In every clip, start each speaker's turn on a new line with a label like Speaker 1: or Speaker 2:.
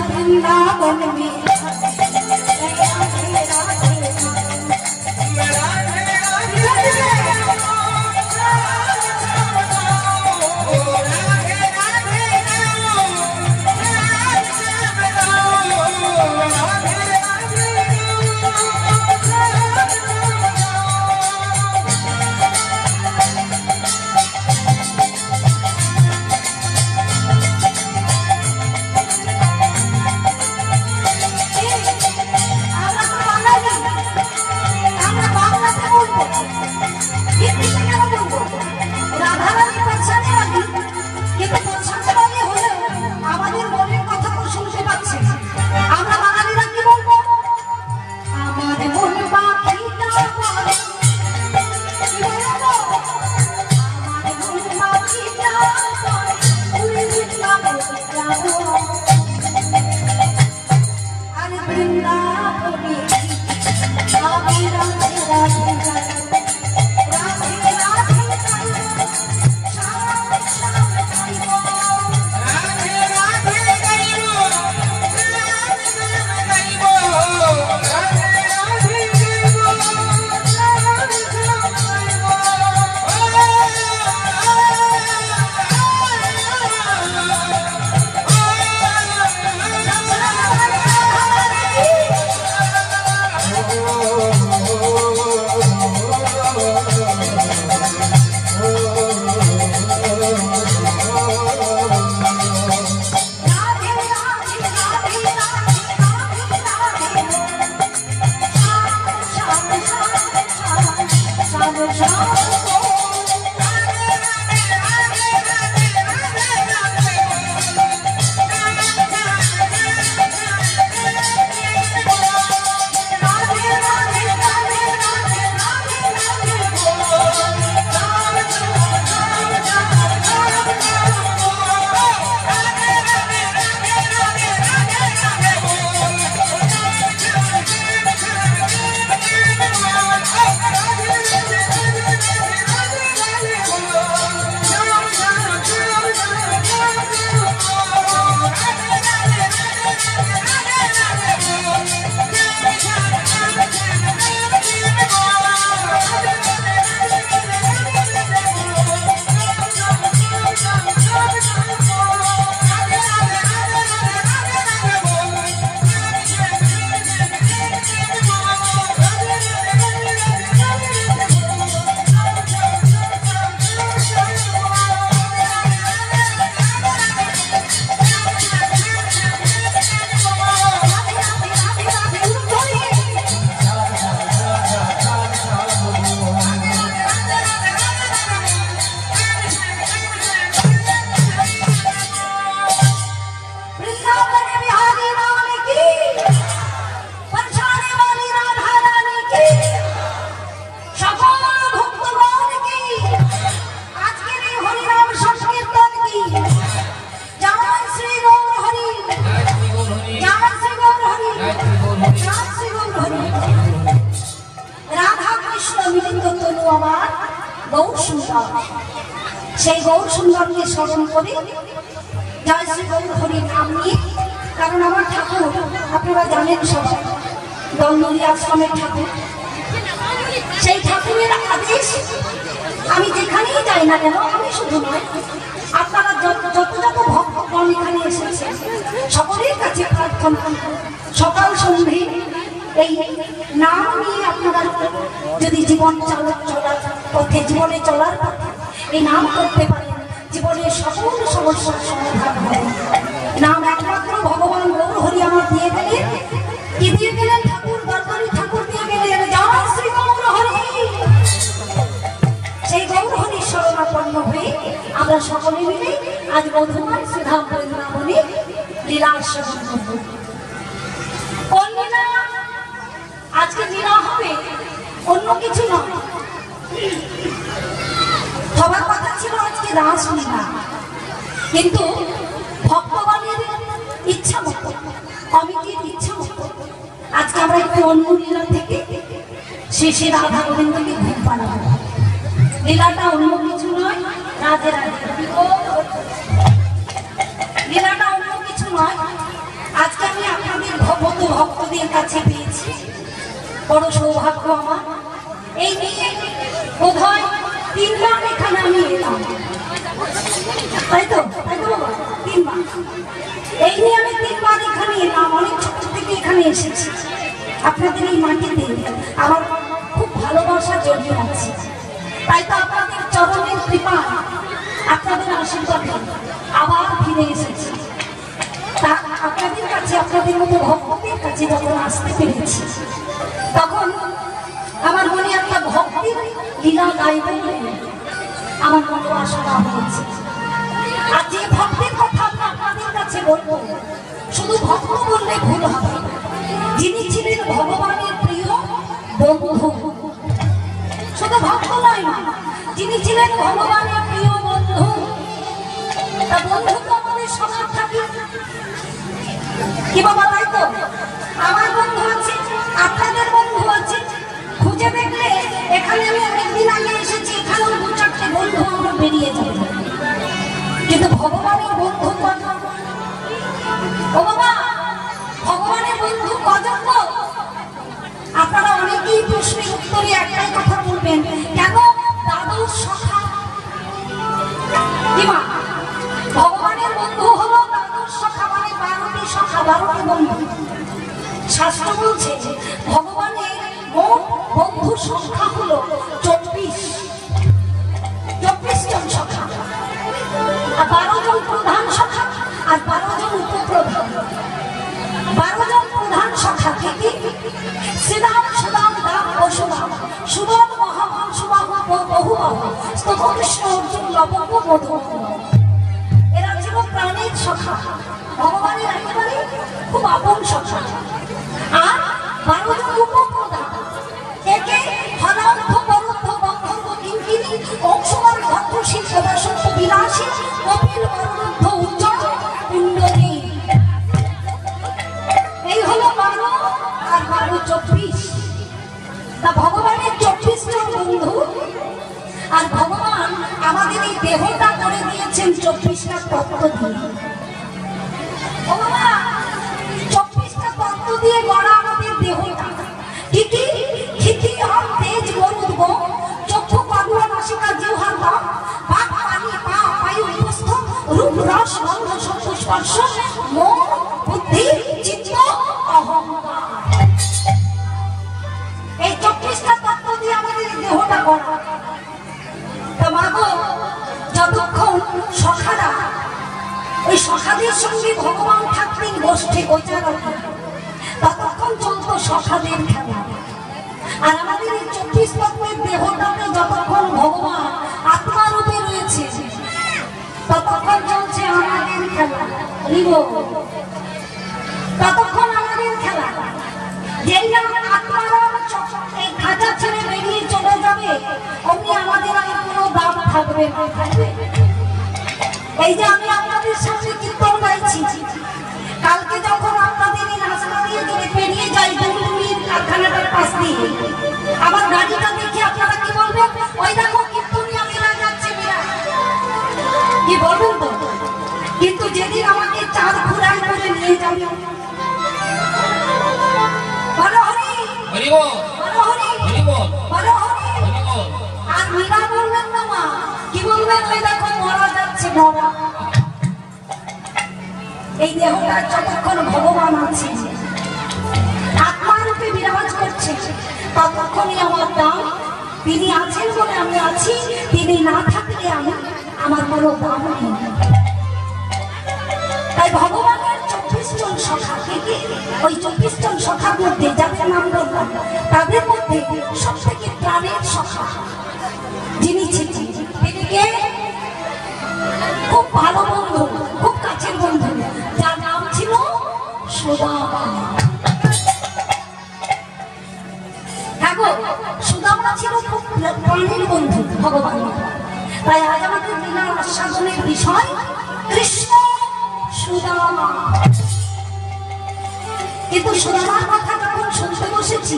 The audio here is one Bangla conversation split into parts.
Speaker 1: বৃন্দাবন में সেই গৌর সুন্দরকে স্মরণ করে জয় শ্রী গৌর হরি নাম নিয়ে, কারণ আমার ঠাকুর আপনারা জানেন সবাই দলনদী আশ্রমের ঠাকুর। সেই ঠাকুরের আদেশ আমি যেখানেই যাই না কেন, আমি শুধু নয় আপনারা যত ভক্তগণ এখানে এসেছে সকলের কাছে প্রার্থনা সকাল সন্ধে এই নাম নিয়ে আপনারা যদি জীবন চলার পথে জীবনে চলার পথে এই নাম করতে পারেন, জীবনের সকল সমস্যার সমাধান হয়। নাম একমাত্র ভগবান গৌর হরি আমার দিয়ে গেলেন, কি দিয়ে গেলেন? ঠাকুর দরবারি ঠাকুর দিয়ে গেলেন জয় শ্রী গৌর হরি। সেই গৌর হরির শরণাপন্ন হয়ে আমরা সকলে মিলে আজ মধুময় শ্রীধাম বৃন্দাবনে লীলা শ্রবণ করব। কোন লীলা? আজকে লীলা হবে অন্য কিছু নয়, হবার কথা ছিল আজকে রাসলীলা, কিন্তু ভক্তগণের ইচ্ছা মতো কমিটির ইচ্ছা মতো আজকে আমরা একটু অন্য লীলা থেকে শেষে রাধা গোবিন্দকে ঘুম পাড়াবো। লীলাটা অন্য কিছু নয়, রাধে রাধে লীলাটা অন্য কিছু নয়। আজকে ভক্তদের কাছে পেয়েছি, বড় সৌভাগ্য আমার। এই নিয়ে বোধহয় 3 বার এখানে আমি এলাম, তাই তো বাবা? 3 বার। এই নিয়ে আমি 3 বার এখানে এলাম, অনেক ছোট থেকে এখানে এসেছি। আপনাদের এই মাটিতে আমার খুব ভালোবাসা জড়িয়ে আছে, তাই তো আপনাদের চরণের কৃপা, আপনাদের আশীর্বাদে আবার ফিরে এসেছি। তা আপনাদের কাছে, আপনাদের মতো ভক্তদের কাছে যখন আসতে পেরেছি, তখন আমার মনে একটা ভক্তির লীলা গাইবে আমার মনে আশা হয়েছে। আর যে ভক্তের কথা আমি আপনাদের কাছে বলবো, শুধু ভক্ত বললে ভুল হবে, যিনি ছিলেন ভগবানের প্রিয় বন্ধু। শুধু ভক্ত নয়, যিনি ছিলেন ভগবানের প্রিয় বন্ধু। তা বন্ধু তো আমাদের সবার থাকে, কি বাবা? তাই তো আমার বন্ধু আছে, আপনাদের বন্ধু আছে। খুঁজে দেখলে এখানে আমি অনেকদিন আগে এসেছি, এখানেও 2-4টে বন্ধু আমার বেরিয়ে যাবে, কিন্তু ভগবানের বন্ধু কজন? ও বাবা, ভগবানের বন্ধু কজন? আপনারা অনেকেই প্রশ্নের উত্তরে একটাই কথা বলবেন, কেন দাদুর সখা? কি মা? ভগবানের বন্ধু হলো দাদুর সখা, মানে 12টি সখা, 12টি বন্ধু। শাস্ত্র বলছে ভগবানের মোট বন্ধুর সংখ্যা হলো 24 জন সখা, আর 12 জন প্রধান সখা আর 12 জন উপপ্রধান। 12 জন প্রধান সখা থেকে শ্রীরাম, সুদাম, রাম, বসুদাম, সুবল, মহাবল, সুবাহু, বহুবাহু, স্তবকৃষ্ণ, অর্জুন, লবঙ্গ, মধু। এরা ছিল প্রাণের সখা, ভগবানের একেবারে খুব আপন সখা। আর 12 জন উপপ্রধান, একে ফলার্থ, পরোর্থ, বন্ধর্ব, কিঙ্কিনী, অংশমান, ভদ্রশীল, সদাসত্য, বিলাসী, কপিল, বরুদ্ধ, উজ্জ্বল, কুণ্ডলী। এই হলো 12 আর 12 24। তা ভগবানের 24 জন বন্ধু, আর ভগবান আমাদের এই দেহটা করে দিয়েছেন 24টা তত্ত্ব দিয়ে। ভগবান 24টা তত্ত্ব দিয়ে গড়া আমাদের দেহটা। কি কি? খিতি, হম, তেজ, গরুদ, গো, চক্ষু, পাদুয়া, নাসিকা, জিহ্বার, বাক, বাক, পানি, পা, বায়ু, উপস্থ, রূপ, রস, গন্ধ, শব্দ, স্পর্শ, মন, বুদ্ধি, চিত্ত, অহংকার। এই 24টা তত্ত্ব দিয়ে আমাদের দেহটা গড়া। তা মাগো, যতক্ষণ সখারা, ওই সখাদের সঙ্গে ভগবান থাকতেন গোষ্ঠে গোচারণে, ততক্ষণ চলত সখাদের খেলা। আর আমাদের এই 24 তত্ত্বের দেহটাতে যতক্ষণ ভগবান আত্মারূপে রয়েছে, ততক্ষণ চলছে আমাদের খেলা। ততক্ষণ আমাদের খেলা। যেই আমার আত্মারা এই খাঁচা ছেড়ে বেরিয়ে চলে যাবে, অমনি আমাদের আর কোনো দাম থাকবে না। এই যে আমি আপনাদের সামনে কীর্তন গাইছি, কালকে যখন আপনাদের এই রাস্তা দিয়ে যদি পেরিয়ে যাই দুলদুলির কারখানাটার পাশ দিয়ে, আমার গাড়িটা দেখে আপনারা কি বলবেন? ওই দেখো কীর্তনিয়া মেলা যাচ্ছে, মেলা। কি বলবেন তো? কিন্তু যেদিন আমাকে চাঁদ ঘুরাই করে নিয়ে যাবে, আর মীরা বলবেন না মা, কি বলবেন? ওই দেখো মরা যাচ্ছে, মরা। এই দেহটা যতক্ষণ ভগবান আছে, আত্মারূপে বিরাজ করছে, ততক্ষণই আমার দাম। তিনি আছেন বলে আমি আছি, তিনি না থাকলে আমি, আমার কোনো দাম নেই। তাই ভগবানের 24 জন সখা থেকে, ওই 24 জন সখার মধ্যে যাদের নাম বললাম, তাদের মধ্যে সব থেকে প্রাণের সখা যিনি ছিলেন, তিনি কে? খুব ভালো বন্ধু, খুব কাছের বন্ধু, যার নাম ছিল সুদামা। হ্যাঁ গো, সুদামা ছিল খুব প্রাণের বন্ধু ভগবান। তাই আজ আমাদের লীলা আস্বাদনের বিষয় কৃষ্ণ সুদামা। কিন্তু সুদামার কথা যখন শুনতে বসেছি,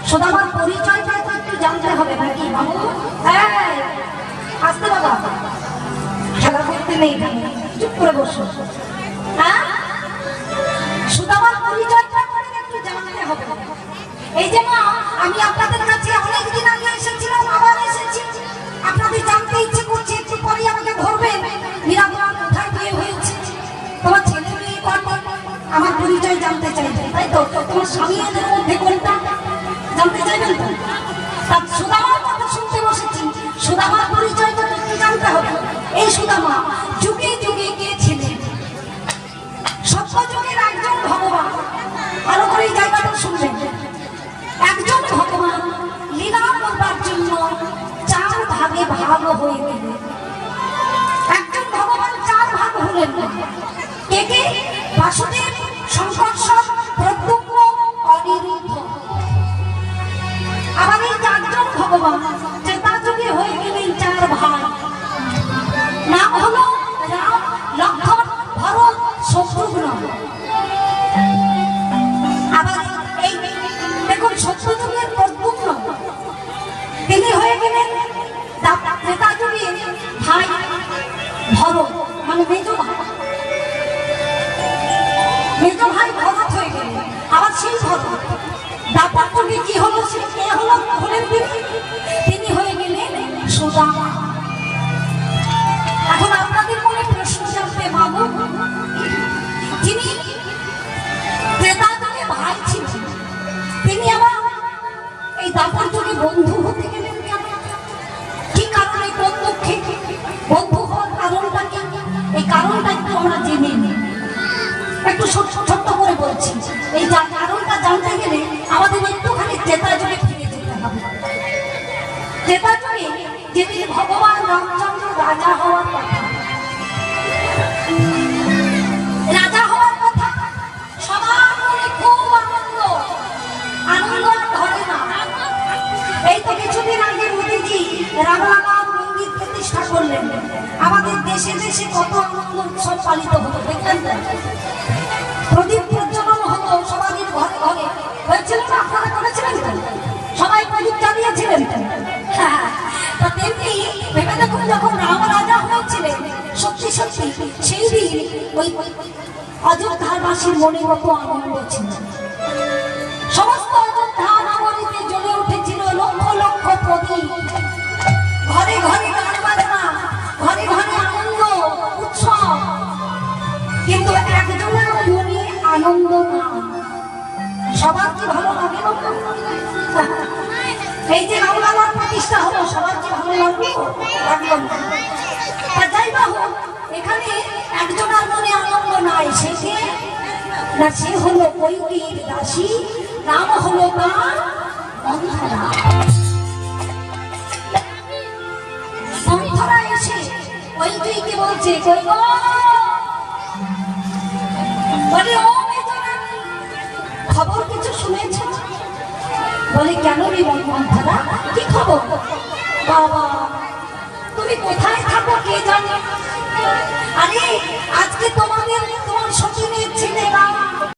Speaker 1: সুদামার পরিচয়টা একটু জানতে হবে নাকি বাবু? হ্যাঁ, আসতে বাবা, খেলা করতে নেই, চুপ করে বসো। হ্যাঁ, সুদামার পরিচয়টা এই যে মা, আমি আপনাদের কাছে অনেকদিন আগে এসেছিলাম, আবার এসেছি। আপনাদের জানতে ইচ্ছে করছে, একটু পরে আমাকে ধরবেন। মীরা তোমার কোথায় বিয়ে হয়েছে, তোমার ছেলে মেয়ে কটা, আমার পরিচয় জানতে চাইবে, তাই তো? তোমার স্বামী এদের মধ্যে কোনটা জানতে চাইবেন তো? তার সুদামার কথা শুনতে বসেছি। সুদামার পরিচয় তো একটু জানতে হবে। এই সুদামা যুগে যুগে কে ছিলেন? সত্যযুগের একজন ভগবান। ভালো করে এই জায়গাটা শুনবেন। একজন ভগবান লীলা করবার জন্য 4 ভাগে ভাগ হয়ে গেলেন। একজন ভগবান 4 ভাগ হলেন। কে কে? বাসুদেব, সংকর্ষণ, প্রদ্যুম্ন, অনিরুদ্ধ। আবার এই 4 জন ভগবান ত্রেতা যুগে হয়ে গেলেন 4 ভাই। নাম হলো রাম, লক্ষ্মণ, ভরত, শত্রুঘ্ন। আবার এই দেখুন, সত্যযুগের প্রদ্যুম্ন তিনি হয়ে গেলেন ত্রেতা যুগে ভাই ভরত, মানে মেজ ভাই। মেজ ভাই ভরত হয়ে গেলেন। আবার সেই ভরত দাপার যুগে কি হলো? সে কে হলো? হলেন তিনি হয়ে গেলেন সুদামা। এখন আপনাদের মনে প্রশ্ন জানতে পাবো, যিনি ত্রেতা যুগে ভাই ছিলেন, তিনি আবার এই দাপার যুগে বন্ধু হতে গেলেন কেন? কি কারণে, কোন দুঃখে বন্ধু হওয়ার কারণটা কি? এই কারণটা একটু আমরা জেনে নিই। একটু ছোট্ট করে বলছি। এই কারণটা জানতে গেলে আমাদের একটুখানি ত্রেতা যুগে ফিরে যেতে হবে। ত্রেতা যুগে যেদিন ভগবান রামচন্দ্র রাজা হওয়ার কথা, সবার মনে খুব আনন্দ। আনন্দ ধরে না। এই তো কিছুদিন আগে মোদীজি রামলালার মন্দির প্রতিষ্ঠা করলেন। আমাদের দেশে দেশে কত আনন্দ উৎসব পালিত হতো, দেখলেন তো? প্রদীপ প্রজ্বলন হতো সবারই ঘরে ঘরে। হয়েছিল না? আপনারা করেছিলেন তো? সবাই প্রদীপ জ্বালিয়েছিলেন তো? হ্যাঁ। তা তেমনি ভেবে দেখুন, যখন রাম রাজা হয়েছিলেন, সত্যি সত্যি সেই দিন ওই অযোধ্যাবাসীর মনে কত আনন্দ ছিল। সমস্ত অযোধ্যা নগরীতে জ্বলে উঠেছিল লক্ষ লক্ষ প্রদীপ। ঘরে ঘরে গান বাজনা, ঘরে ঘরে আনন্দ উৎসব। কিন্তু একজনের মনে আনন্দ না। সবার কি ভালো লাগে? এই যে রামলালার প্রতিষ্ঠা হলো, সবার কি ভালো লাগলো? লাগলো না। যাই বা হোক, এখানে একজনের মনে আনন্দ নাই। সে হলো কৈকেয়ীর দাসী, নাম হলো তার মন্থরা। মন্থরা এসে কৈকেয়ীকে বলছে, কই গো, বলে ও মেজরানী, খবর কিছু শুনেছ? বলে কেন রে মন্থরা, কি খবর? বাবা, তুমি কোথায় থাকো কে জানে? আরে আজকে তোমার সতীনের ছেলে রাম